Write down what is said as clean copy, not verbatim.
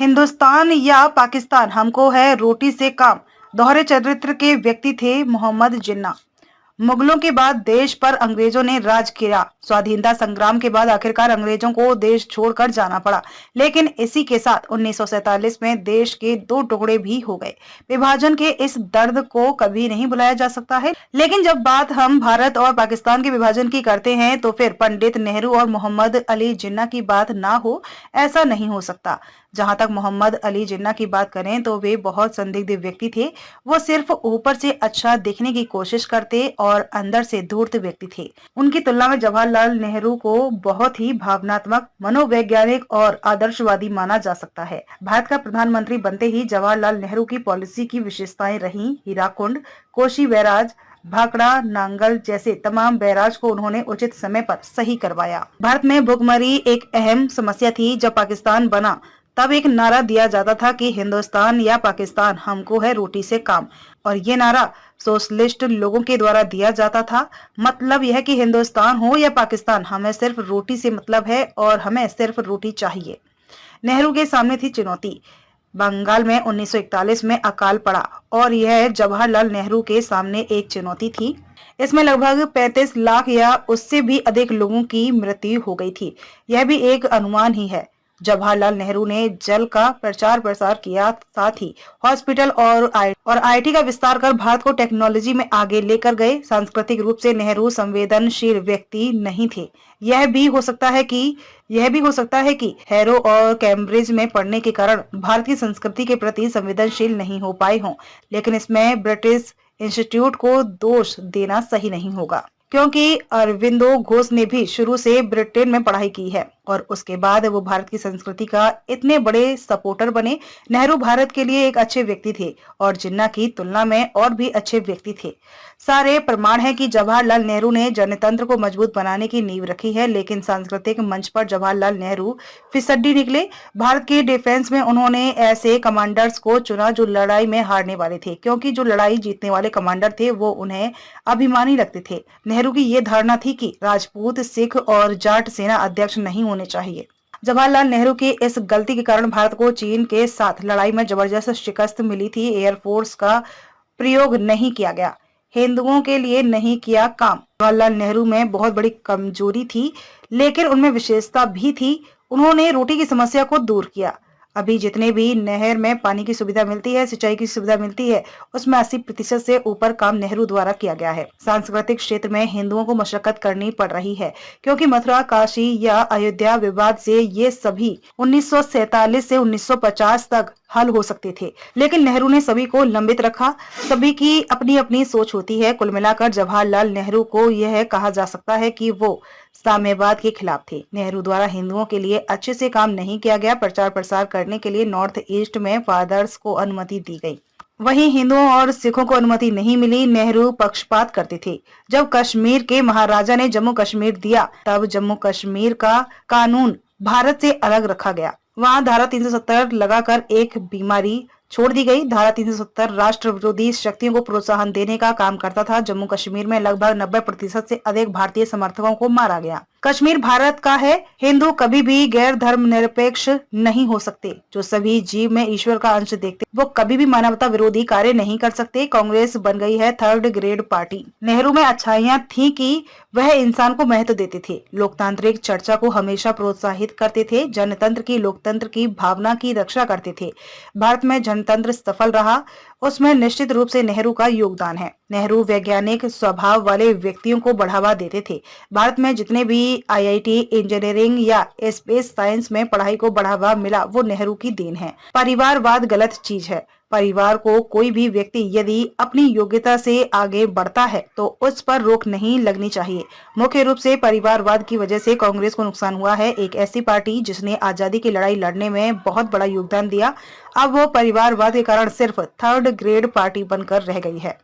हिंदुस्तान या पाकिस्तान हमको है रोटी से काम। दोहरे चरित्र के व्यक्ति थे मोहम्मद जिन्ना। मुगलों के बाद देश पर अंग्रेजों ने राज किया। स्वाधीनता संग्राम के बाद आखिरकार अंग्रेजों को देश छोड़कर जाना पड़ा। लेकिन इसी के साथ 1947 में देश के दो टुकड़े भी हो गए। विभाजन के इस दर्द को कभी नहीं भुलाया जा सकता है। लेकिन जब बात हम भारत और पाकिस्तान के विभाजन की करते हैं तो फिर पंडित नेहरू और मोहम्मद अली जिन्ना की बात ना हो, ऐसा नहीं हो सकता। जहां तक मोहम्मद अली जिन्ना की बात करें तो वे बहुत संदिग्ध व्यक्ति थे। वो सिर्फ ऊपर से अच्छा दिखने की कोशिश करते और अंदर से धूर्त व्यक्ति थे। उनकी तुलना में जवाहरलाल नेहरू को बहुत ही भावनात्मक, मनोवैज्ञानिक और आदर्शवादी माना जा सकता है। भारत का प्रधानमंत्री बनते ही जवाहरलाल नेहरू की पॉलिसी की विशेषताएं रही। हीराकुंड, कोशी बैराज, भाखड़ा, नांगल जैसे तमाम बैराज को उन्होंने उचित समय पर सही करवाया। भारत में भुखमरी एक अहम समस्या थी। जब पाकिस्तान बना तब एक नारा दिया जाता था कि हिंदुस्तान या पाकिस्तान, हमको है रोटी से काम। और ये नारा सोशलिस्ट लोगों के द्वारा दिया जाता था। मतलब यह कि हिंदुस्तान हो या पाकिस्तान, हमें सिर्फ रोटी से मतलब है और हमें सिर्फ रोटी चाहिए। नेहरू के सामने थी चुनौती। बंगाल में 1941 में अकाल पड़ा और यह जवाहरलाल नेहरू के सामने एक चुनौती थी। इसमें लगभग 35 लाख या उससे भी अधिक लोगों की मृत्यु हो गई थी। यह भी एक अनुमान ही है। जवाहरलाल नेहरू ने जल का प्रचार प्रसार किया, साथ ही हॉस्पिटल और आईटी का विस्तार कर भारत को टेक्नोलॉजी में आगे लेकर गए। सांस्कृतिक रूप से नेहरू संवेदनशील व्यक्ति नहीं थे। यह भी हो सकता है कि हैरो और कैम्ब्रिज में पढ़ने के कारण भारत की संस्कृति के प्रति संवेदनशील नहीं हो पाए हों। लेकिन इसमें ब्रिटिश इंस्टीट्यूट को दोष देना सही नहीं होगा, क्योंकि अरविंदो घोष ने भी शुरू से ब्रिटेन में पढ़ाई की है और उसके बाद वो भारत की संस्कृति का इतने बड़े सपोर्टर बने। नेहरू भारत के लिए एक अच्छे व्यक्ति थे और जिन्ना की तुलना में और भी अच्छे व्यक्ति थे। सारे प्रमाण है कि जवाहरलाल नेहरू ने जनतंत्र को मजबूत बनाने की नींव रखी है। लेकिन सांस्कृतिक मंच पर जवाहरलाल नेहरू फिसड्डी निकले। भारत के डिफेंस में उन्होंने ऐसे कमांडर्स को चुना जो लड़ाई में हारने वाले थे, क्योंकि जो लड़ाई जीतने वाले कमांडर थे वो उन्हें अभिमानी लगते थे। नेहरू की ये धारणा थी कि राजपूत, सिख और जाट सेना अध्यक्ष नहीं होने चाहिए। जवाहरलाल नेहरू की इस गलती के कारण भारत को चीन के साथ लड़ाई में जबरदस्त शिकस्त मिली थी। एयरफोर्स का प्रयोग नहीं किया गया, हिंदुओं के लिए नहीं किया काम। जवाहरलाल नेहरू में बहुत बड़ी कमजोरी थी, लेकिन उनमें विशेषता भी थी। उन्होंने रोटी की समस्या को दूर किया। अभी जितने भी नहर में पानी की सुविधा मिलती है, सिंचाई की सुविधा मिलती है, उसमें 80% से ऊपर काम नेहरू द्वारा किया गया है। सांस्कृतिक क्षेत्र में हिंदुओं को मशक्कत करनी पड़ रही है, क्योंकि मथुरा, काशी या अयोध्या विवाद से ये सभी 1947 से 1950 तक हल हो सकते थे। लेकिन नेहरू ने सभी को लंबित रखा। सभी की अपनी अपनी सोच होती है। कुल मिलाकर जवाहरलाल नेहरू को यह कहा जा सकता है कि वो साम्यवाद के खिलाफ थे। नेहरू द्वारा हिंदुओं के लिए अच्छे से काम नहीं किया गया। प्रचार प्रसार करने के लिए नॉर्थ ईस्ट में फादर्स को अनुमति दी गई, वहीं हिंदुओं और सिखों को अनुमति नहीं मिली। नेहरू पक्षपात करते थे। जब कश्मीर के महाराजा ने जम्मू कश्मीर दिया, तब जम्मू कश्मीर का कानून भारत से अलग रखा गया। वहां धारा 370 लगाकर एक बीमारी छोड़ दी गई। धारा 370 राष्ट्र विरोधी शक्तियों को प्रोत्साहन देने का काम करता था। जम्मू कश्मीर में लगभग 90% से अधिक भारतीय समर्थकों को मारा गया। कश्मीर भारत का है। हिंदू कभी भी गैर धर्मनिरपेक्ष नहीं हो सकते। जो सभी जीव में ईश्वर का अंश देखते, वो कभी भी मानवता विरोधी कार्य नहीं कर सकते। कांग्रेस बन गई है थर्ड ग्रेड पार्टी। नेहरू में अच्छाइयां थी कि वह इंसान को महत्व देते थे, लोकतांत्रिक चर्चा को हमेशा प्रोत्साहित करते थे, जनतंत्र की, लोकतंत्र की भावना की रक्षा करते थे। भारत में जनतंत्र सफल रहा, उसमें निश्चित रूप से नेहरू का योगदान है। नेहरू वैज्ञानिक स्वभाव वाले व्यक्तियों को बढ़ावा देते थे। भारत में जितने भी आईआईटी, इंजीनियरिंग या स्पेस साइंस में पढ़ाई को बढ़ावा मिला, वो नेहरू की देन है। परिवारवाद गलत चीज है। परिवार को कोई भी व्यक्ति यदि अपनी योग्यता से आगे बढ़ता है तो उस पर रोक नहीं लगनी चाहिए। मुख्य रूप से परिवारवाद की वजह से कांग्रेस को नुकसान हुआ है। एक ऐसी पार्टी जिसने आजादी की लड़ाई लड़ने में बहुत बड़ा योगदान दिया, अब वो परिवारवाद के कारण सिर्फ थर्ड ग्रेड पार्टी बनकर रह गई है।